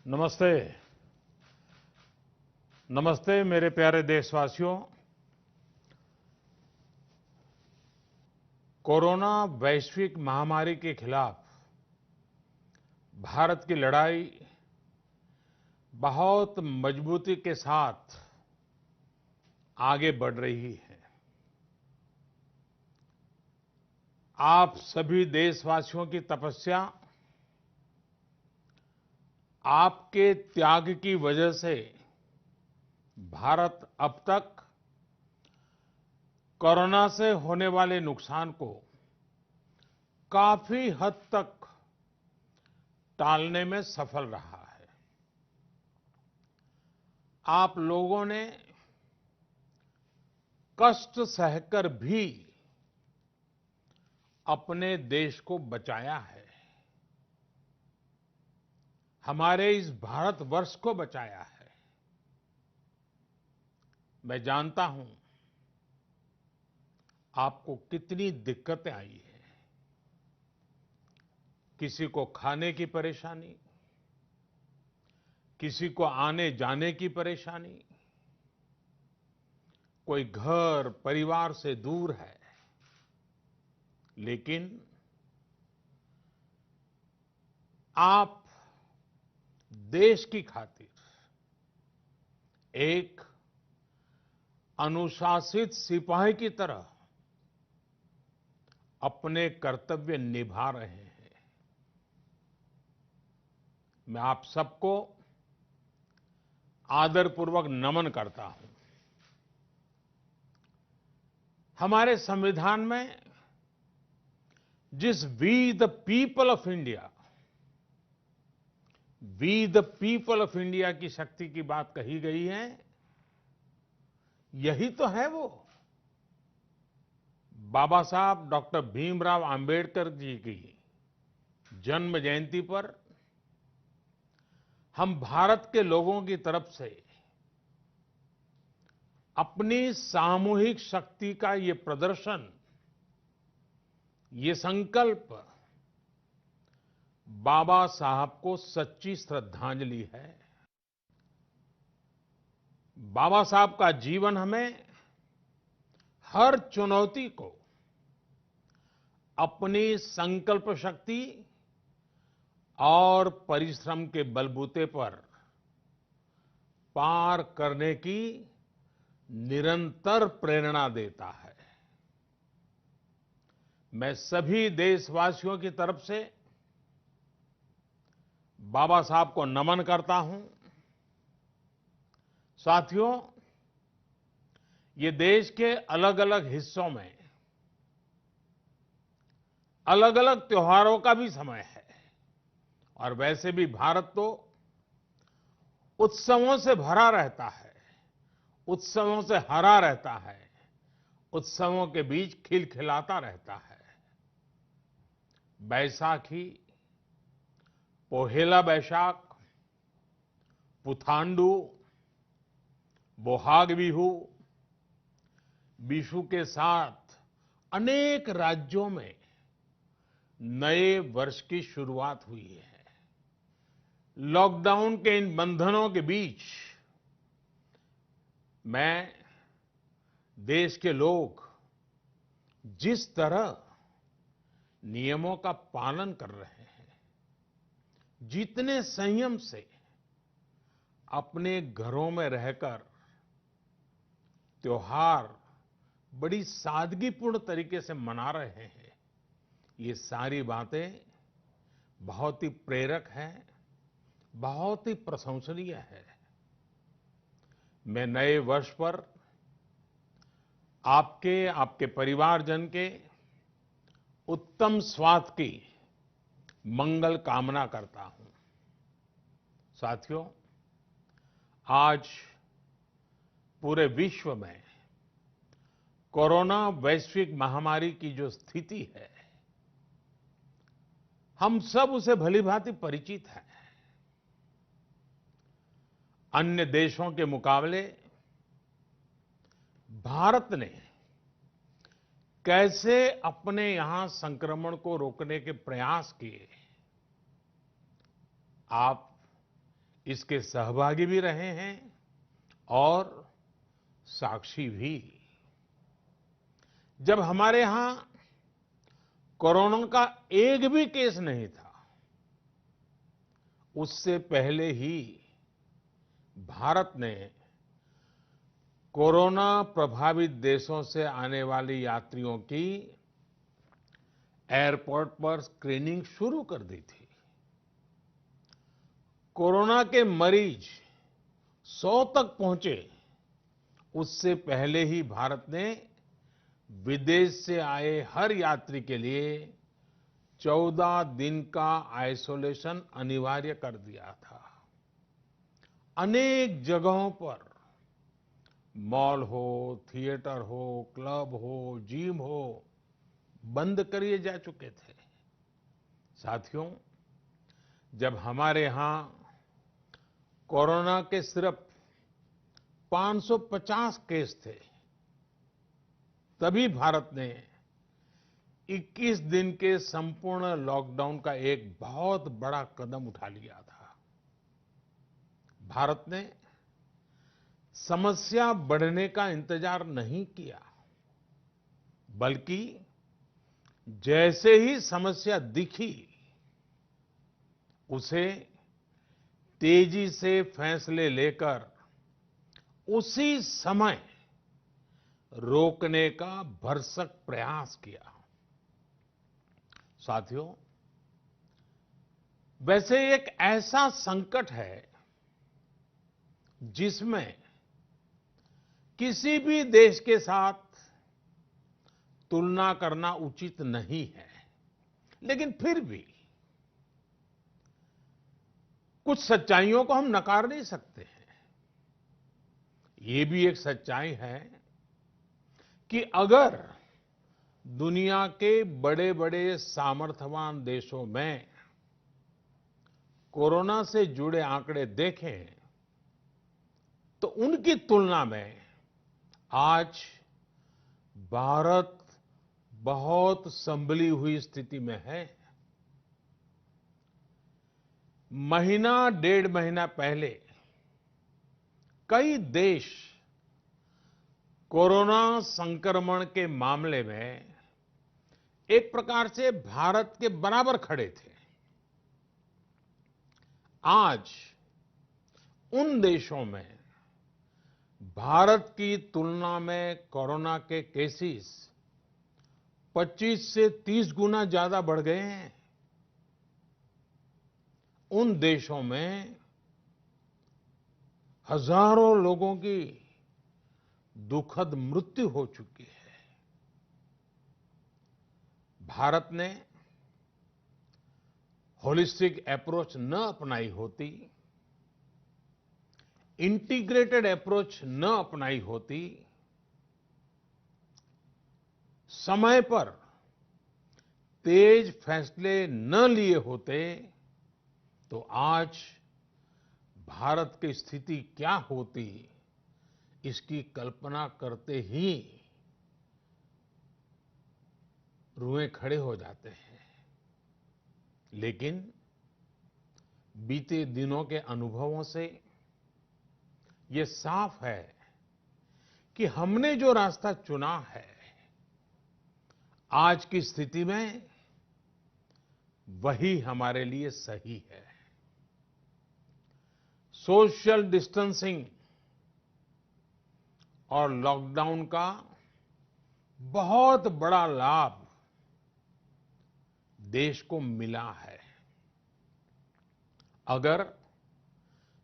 नमस्ते। नमस्ते मेरे प्यारे देशवासियों। कोरोना वैश्विक महामारी के खिलाफ भारत की लड़ाई बहुत मजबूती के साथ आगे बढ़ रही है। आप सभी देशवासियों की तपस्या, आपके त्याग की वजह से भारत अब तक कोरोना से होने वाले नुकसान को काफी हद तक टालने में सफल रहा है। आप लोगों ने कष्ट सहकर भी अपने देश को बचाया है, हमारे इस भारतवर्ष को बचाया है। मैं जानता हूं आपको कितनी दिक्कतें आई हैं। किसी को खाने की परेशानी, किसी को आने जाने की परेशानी, कोई घर परिवार से दूर है, लेकिन आप देश की खातिर एक अनुशासित सिपाही की तरह अपने कर्तव्य निभा रहे हैं। मैं आप सबको आदरपूर्वक नमन करता हूं। हमारे संविधान में जिस we the people of India, we the people of India की शक्ति की बात कही गई है, यही तो है वो। बाबा साहब डॉक्टर भीमराव अंबेडकर जी की जन्म जयंती पर हम भारत के लोगों की तरफ से अपनी सामूहिक शक्ति का ये प्रदर्शन, ये संकल्प बाबा साहब को सच्ची श्रद्धांजलि है। बाबा साहब का जीवन हमें हर चुनौती को अपनी संकल्प शक्ति और परिश्रम के बलबूते पर पार करने की निरंतर प्रेरणा देता है। मैं सभी देशवासियों की तरफ से बाबा साहब को नमन करता हूं। साथियों, ये देश के अलग अलग हिस्सों में अलग अलग त्योहारों का भी समय है, और वैसे भी भारत तो उत्सवों से भरा रहता है, उत्सवों से हरा रहता है, उत्सवों के बीच खिलखिलाता रहता है। बैसाखी, पोहेला बैशाख, पुथांडू, बोहाग बिहू, बिशु के साथ अनेक राज्यों में नए वर्ष की शुरुआत हुई है। लॉकडाउन के इन बंधनों के बीच मैं देश के लोग जिस तरह नियमों का पालन कर रहे हैं, जितने संयम से अपने घरों में रहकर त्योहार बड़ी सादगीपूर्ण तरीके से मना रहे हैं, ये सारी बातें बहुत ही प्रेरक हैं, बहुत ही प्रशंसनीय है। मैं नए वर्ष पर आपके परिवारजन के उत्तम स्वास्थ्य की मंगल कामना करता हूं। साथियों, आज पूरे विश्व में कोरोना वैश्विक महामारी की जो स्थिति है, हम सब उसे भलीभांति परिचित हैं। अन्य देशों के मुकाबले भारत ने कैसे अपने यहां संक्रमण को रोकने के प्रयास किए, आप इसके सहभागी भी रहे हैं और साक्षी भी। जब हमारे यहां कोरोना का एक भी केस नहीं था, उससे पहले ही भारत ने कोरोना प्रभावित देशों से आने वाले यात्रियों की एयरपोर्ट पर स्क्रीनिंग शुरू कर दी थी। कोरोना के मरीज 100 तक पहुंचे, उससे पहले ही भारत ने विदेश से आए हर यात्री के लिए 14 दिन का आइसोलेशन अनिवार्य कर दिया था। अनेक जगहों पर मॉल हो, थिएटर हो, क्लब हो, जिम हो, बंद कर जा चुके थे। साथियों, जब हमारे यहां कोरोना के सिर्फ 550 केस थे, तभी भारत ने 21 दिन के संपूर्ण लॉकडाउन का एक बहुत बड़ा कदम उठा लिया था। भारत ने समस्या बढ़ने का इंतजार नहीं किया, बल्कि जैसे ही समस्या दिखी, उसे तेजी से फैसले लेकर उसी समय रोकने का भरसक प्रयास किया। साथियों, वैसे एक ऐसा संकट है जिसमें किसी भी देश के साथ तुलना करना उचित नहीं है, लेकिन फिर भी कुछ सच्चाइयों को हम नकार नहीं सकते हैं। ये भी एक सच्चाई है कि अगर दुनिया के बड़े-बड़े सामर्थ्यवान देशों में कोरोना से जुड़े आंकड़े देखें, तो उनकी तुलना में आज भारत बहुत संभली हुई स्थिति में है। महीना डेढ़ महीना पहले कई देश कोरोना संक्रमण के मामले में एक प्रकार से भारत के बराबर खड़े थे। आज उन देशों में भारत की तुलना में कोरोना के केसेस 25 से 30 गुना ज्यादा बढ़ गए हैं। उन देशों में हजारों लोगों की दुखद मृत्यु हो चुकी है। भारत ने होलिस्टिक अप्रोच न अपनाई होती, इंटीग्रेटेड अप्रोच न अपनाई होती, समय पर तेज फैसले न लिए होते, तो आज भारत की स्थिति क्या होती, इसकी कल्पना करते ही रुएं खड़े हो जाते हैं। लेकिन बीते दिनों के अनुभवों से ये साफ है कि हमने जो रास्ता चुना है, आज की स्थिति में वही हमारे लिए सही है। सोशल डिस्टेंसिंग और लॉकडाउन का बहुत बड़ा लाभ देश को मिला है। अगर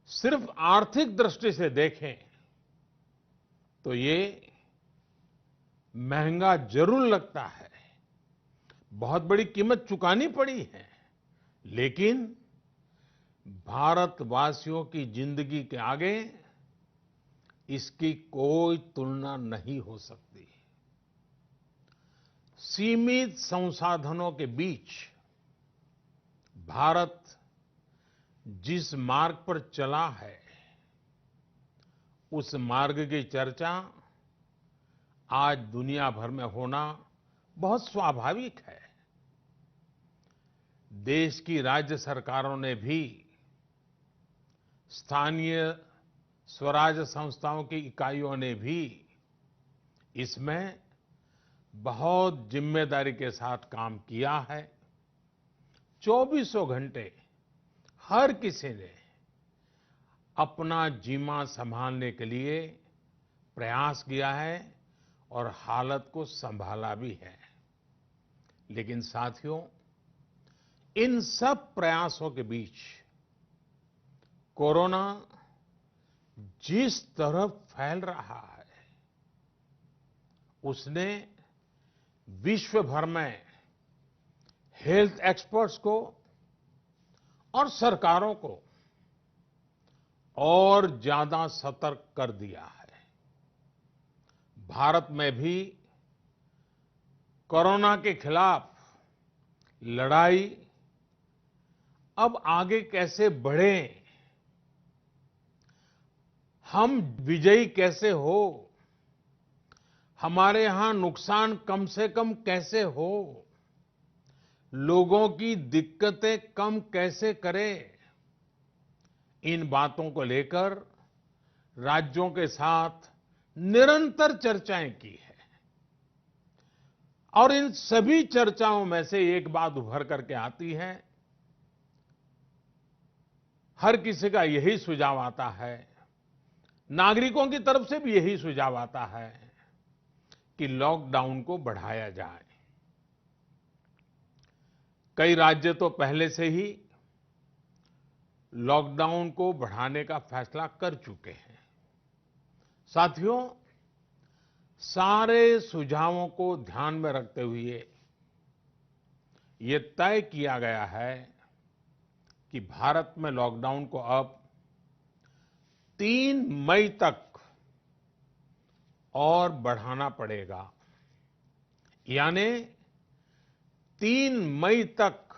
सिर्फ आर्थिक दृष्टि से देखें तो ये महंगा जरूर लगता है, बहुत बड़ी कीमत चुकानी पड़ी है, लेकिन भारतवासियों की जिंदगी के आगे इसकी कोई तुलना नहीं हो सकती। सीमित संसाधनों के बीच भारत जिस मार्ग पर चला है, उस मार्ग की चर्चा आज दुनिया भर में होना बहुत स्वाभाविक है। देश की राज्य सरकारों ने भी स्थानीय स्वराज संस्थाओं की इकाइयों ने भी इसमें बहुत जिम्मेदारी के साथ काम किया है। चौबीसों घंटे हर किसी ने अपना जीमा संभालने के लिए प्रयास किया है और हालत को संभाला भी है। लेकिन साथियों, इन सब प्रयासों के बीच कोरोना जिस तरह फैल रहा है, उसने विश्व भर में हेल्थ एक्सपर्ट्स को और सरकारों को और ज्यादा सतर्क कर दिया है। भारत में भी कोरोना के खिलाफ लड़ाई अब आगे कैसे बढ़े, हम विजयी कैसे हो, हमारे यहां नुकसान कम से कम कैसे हो, लोगों की दिक्कतें कम कैसे करें, इन बातों को लेकर राज्यों के साथ निरंतर चर्चाएं की है। और इन सभी चर्चाओं में से एक बात उभर करके आती है। हर किसी का यही सुझाव आता है, नागरिकों की तरफ से भी यही सुझाव आता है कि लॉकडाउन को बढ़ाया जाए। कई राज्य तो पहले से ही लॉकडाउन को बढ़ाने का फैसला कर चुके हैं। साथियों, सारे सुझावों को ध्यान में रखते हुए ये तय किया गया है कि भारत में लॉकडाउन को अब 3 मई तक और बढ़ाना पड़ेगा। यानी 3 मई तक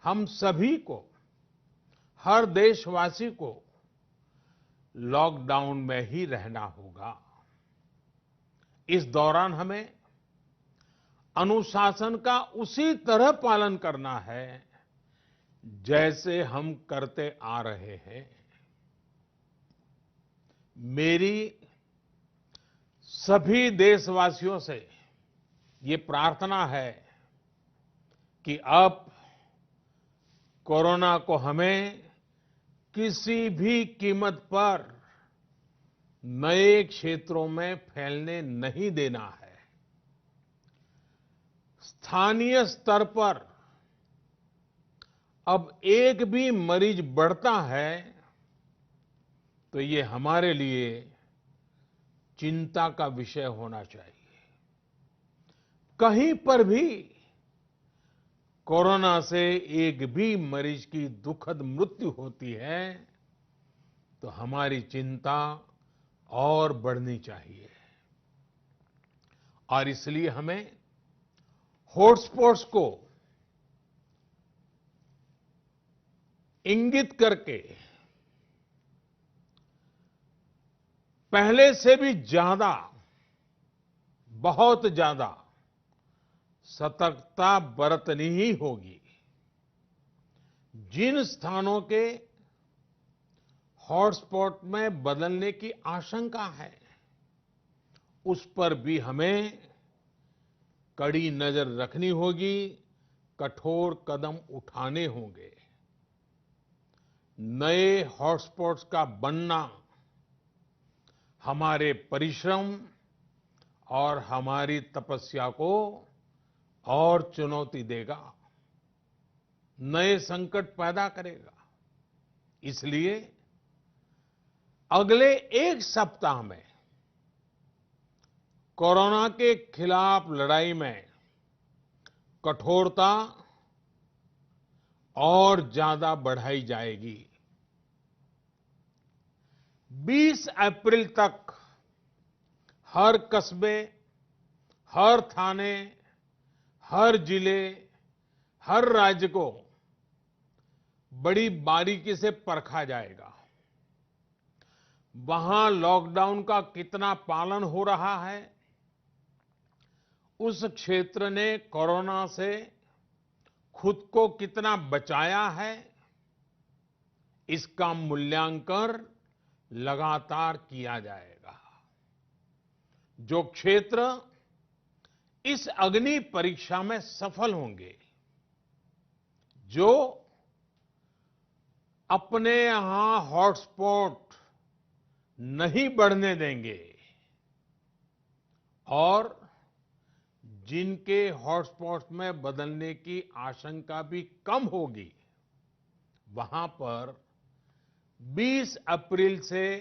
हम सभी को, हर देशवासी को लॉकडाउन में ही रहना होगा। इस दौरान हमें अनुशासन का उसी तरह पालन करना है जैसे हम करते आ रहे हैं। मेरी सभी देशवासियों से ये प्रार्थना है कि अब कोरोना को हमें किसी भी कीमत पर नए क्षेत्रों में फैलने नहीं देना है। स्थानीय स्तर पर अब एक भी मरीज बढ़ता है तो ये हमारे लिए चिंता का विषय होना चाहिए। कहीं पर भी कोरोना से एक भी मरीज की दुखद मृत्यु होती है तो हमारी चिंता और बढ़नी चाहिए। और इसलिए हमें हॉटस्पॉट्स को इंगित करके पहले से भी ज्यादा, बहुत ज्यादा सतर्कता बरतनी ही होगी। जिन स्थानों के हॉटस्पॉट में बदलने की आशंका है, उस पर भी हमें कड़ी नजर रखनी होगी, कठोर कदम उठाने होंगे। नए हॉटस्पॉट्स का बनना हमारे परिश्रम और हमारी तपस्या को और चुनौती देगा, नए संकट पैदा करेगा। इसलिए अगले एक सप्ताह में कोरोना के खिलाफ लड़ाई में कठोरता और ज्यादा बढ़ाई जाएगी। 20 अप्रैल तक हर कस्बे, हर थाने, हर जिले, हर राज्य को बड़ी बारीकी से परखा जाएगा। वहां लॉकडाउन का कितना पालन हो रहा है, उस क्षेत्र ने कोरोना से खुद को कितना बचाया है, इसका मूल्यांकन लगातार किया जाएगा। जो क्षेत्र इस अग्नि परीक्षा में सफल होंगे, जो अपने यहां हॉटस्पॉट नहीं बढ़ने देंगे और जिनके हॉटस्पॉट में बदलने की आशंका भी कम होगी, वहां पर 20 अप्रैल से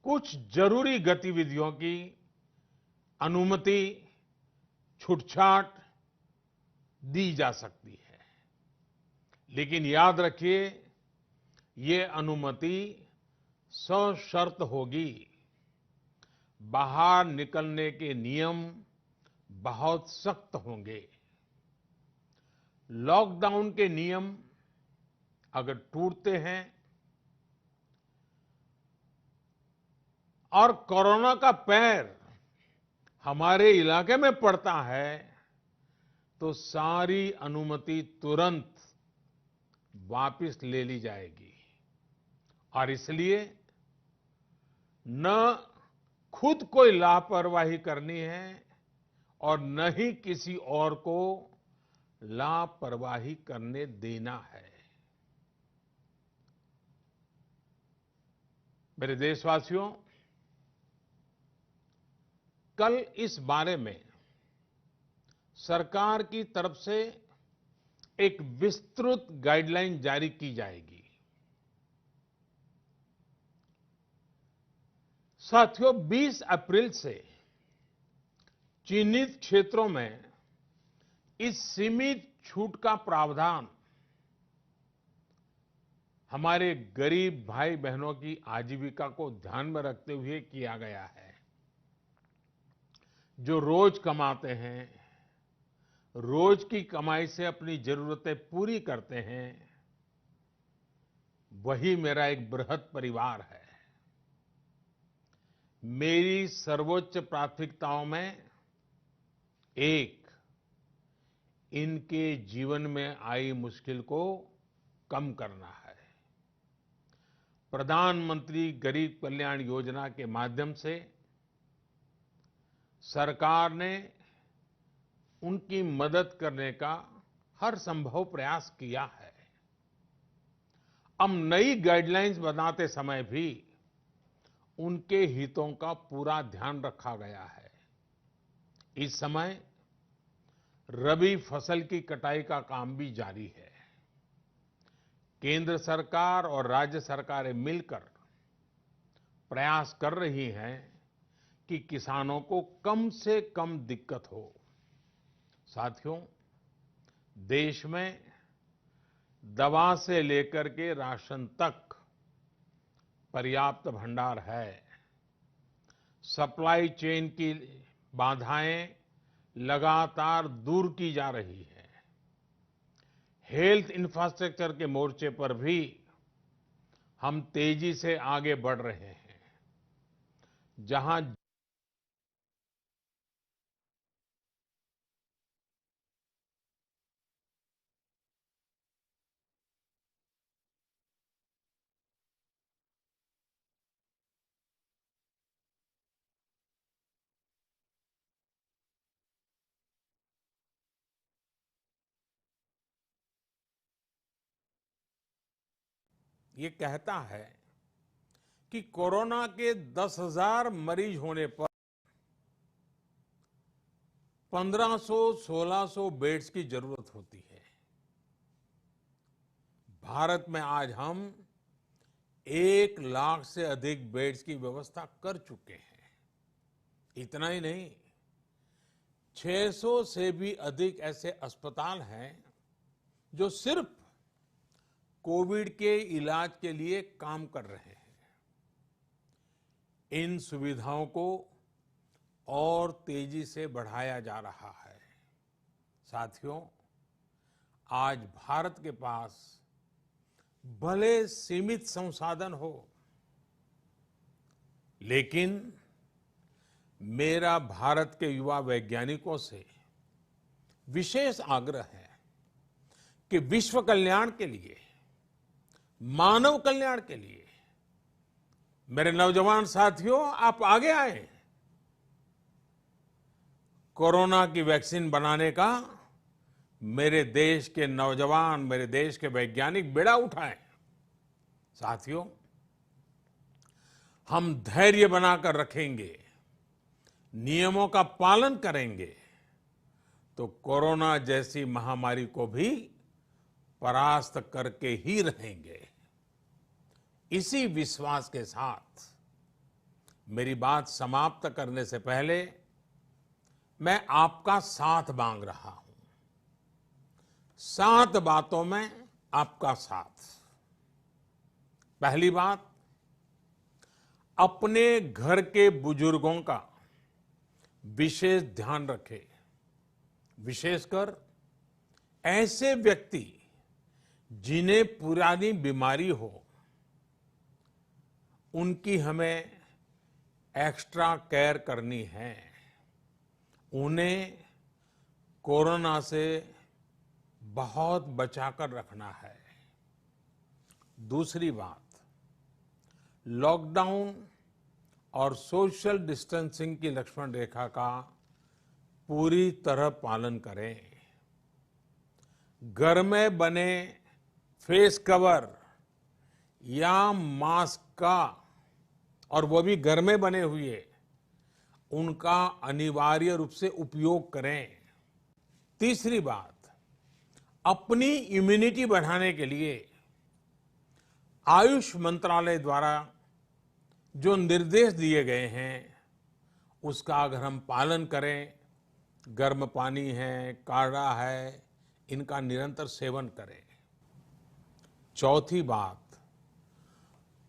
कुछ जरूरी गतिविधियों की अनुमति, छूटछाट दी जा सकती है। लेकिन याद रखिए, ये अनुमति सशर्त होगी। बाहर निकलने के नियम बहुत सख्त होंगे। लॉकडाउन के नियम अगर टूटते हैं और कोरोना का पैर हमारे इलाके में पड़ता है, तो सारी अनुमति तुरंत वापस ले ली जाएगी। और इसलिए न खुद कोई लापरवाही करनी है और न ही किसी और को लापरवाही करने देना है। मेरे देशवासियों, कल इस बारे में सरकार की तरफ से एक विस्तृत गाइडलाइन जारी की जाएगी। साथियों, 20 अप्रैल से चिन्हित क्षेत्रों में इस सीमित छूट का प्रावधान हमारे गरीब भाई बहनों की आजीविका को ध्यान में रखते हुए किया गया है। जो रोज कमाते हैं, रोज की कमाई से अपनी जरूरतें पूरी करते हैं, वही मेरा एक बृहद परिवार है। मेरी सर्वोच्च प्राथमिकताओं में एक, इनके जीवन में आई मुश्किल को कम करना है। प्रधानमंत्री गरीब कल्याण योजना के माध्यम से सरकार ने उनकी मदद करने का हर संभव प्रयास किया है। अब नई गाइडलाइंस बनाते समय भी उनके हितों का पूरा ध्यान रखा गया है। इस समय रबी फसल की कटाई का काम भी जारी है। केंद्र सरकार और राज्य सरकारें मिलकर प्रयास कर रही हैं कि किसानों को कम से कम दिक्कत हो। साथियों, देश में दवा से लेकर के राशन तक पर्याप्त भंडार है। सप्लाई चेन की बाधाएं लगातार दूर की जा रही है। हेल्थ इंफ्रास्ट्रक्चर के मोर्चे पर भी हम तेजी से आगे बढ़ रहे हैं। जहां ये कहता है कि कोरोना के 10,000 मरीज होने पर 1500-1600 बेड्स की जरूरत होती है। भारत में आज हम 1 लाख से अधिक बेड्स की व्यवस्था कर चुके हैं। इतना ही नहीं, 600 से भी अधिक ऐसे अस्पताल हैं जो सिर्फ कोविड के इलाज के लिए काम कर रहे हैं। इन सुविधाओं को और तेजी से बढ़ाया जा रहा है। साथियों, आज भारत के पास भले सीमित संसाधन हो, लेकिन मेरा भारत के युवा वैज्ञानिकों से विशेष आग्रह है कि विश्व कल्याण के लिए मानव कल्याण के लिए। मेरे नौजवान साथियों, आप आगे आए। कोरोना की वैक्सीन बनाने का मेरे देश के नौजवान, मेरे देश के वैज्ञानिक बेड़ा उठाएं। साथियों, हम धैर्य बनाकर रखेंगे, नियमों का पालन करेंगे, तो कोरोना जैसी महामारी को भी परास्त करके ही रहेंगे। इसी विश्वास के साथ मेरी बात समाप्त करने से पहले मैं आपका साथ मांग रहा हूं। 7 बातों में आपका साथ। पहली बात, अपने घर के बुजुर्गों का विशेष ध्यान रखें। विशेषकर ऐसे व्यक्ति जिन्हें पुरानी बीमारी हो, उनकी हमें एक्स्ट्रा केयर करनी है। उन्हें कोरोना से बहुत बचाकर रखना है। दूसरी बात, लॉकडाउन और सोशल डिस्टेंसिंग की लक्ष्मण रेखा का पूरी तरह पालन करें। घर में बने फेस कवर या मास्क का, और वो भी घर में बने हुए, उनका अनिवार्य रूप से उपयोग करें। तीसरी बात, अपनी इम्यूनिटी बढ़ाने के लिए आयुष मंत्रालय द्वारा जो निर्देश दिए गए हैं, उसका अगर हम पालन करें, गर्म पानी है, काढ़ा है, इनका निरंतर सेवन करें। चौथी बात,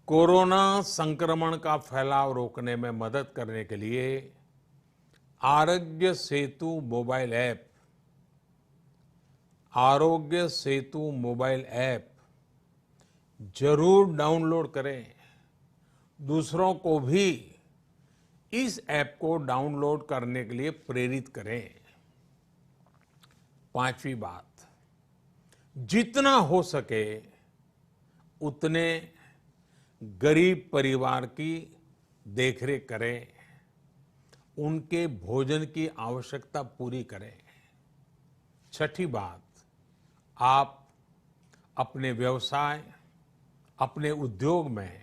कोरोना संक्रमण का फैलाव रोकने में मदद करने के लिए Aarogya Setu mobile app, Aarogya Setu mobile app जरूर डाउनलोड करें। दूसरों को भी इस ऐप को डाउनलोड करने के लिए प्रेरित करें। पांचवी बात, जितना हो सके उतने गरीब परिवार की देखरेख करें, उनके भोजन की आवश्यकता पूरी करें। छठी बात, आप अपने व्यवसाय, अपने उद्योग में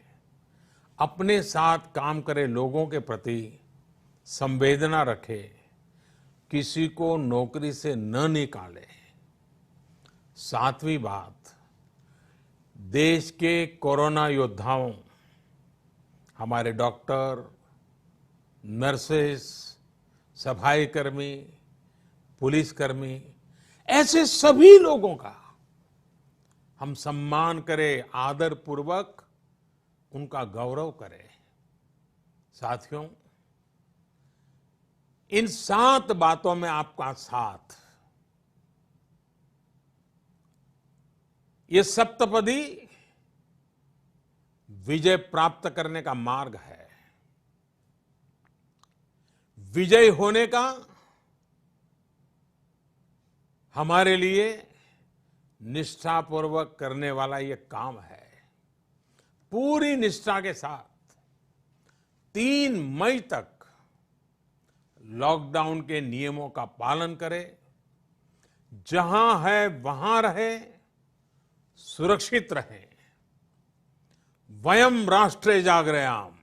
अपने साथ काम करे लोगों के प्रति संवेदना रखें, किसी को नौकरी से न निकालें। सातवीं बात, देश के कोरोना योद्धाओं, हमारे डॉक्टर, नर्सेस, सफाई कर्मी, पुलिसकर्मी, ऐसे सभी लोगों का हम सम्मान करें, आदर पूर्वक उनका गौरव करें। साथियों, इन 7 बातों में आपका साथ, ये सप्तपदी विजय प्राप्त करने का मार्ग है। विजय होने का हमारे लिए निष्ठापूर्वक करने वाला ये काम है। पूरी निष्ठा के साथ 3 मई तक लॉकडाउन के नियमों का पालन करें। जहां है वहां रहे, सुरक्षित रहें। वयम राष्ट्रे जागृयाम,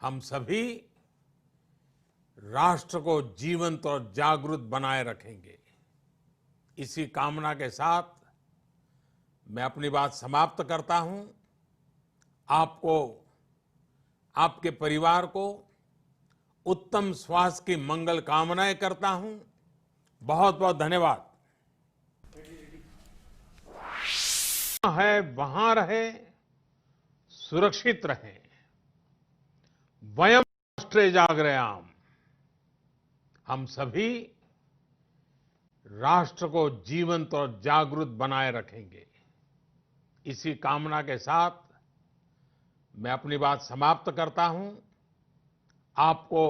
हम सभी राष्ट्र को जीवंत और जागृत बनाए रखेंगे। इसी कामना के साथ मैं अपनी बात समाप्त करता हूं। आपको, आपके परिवार को उत्तम स्वास्थ्य की मंगल कामनाएं करता हूं। बहुत बहुत धन्यवाद। है वहां रहे, सुरक्षित रहें। वयम राष्ट्रे जागृयाम, हम सभी राष्ट्र को जीवंत और जागृत बनाए रखेंगे। इसी कामना के साथ मैं अपनी बात समाप्त करता हूं। आपको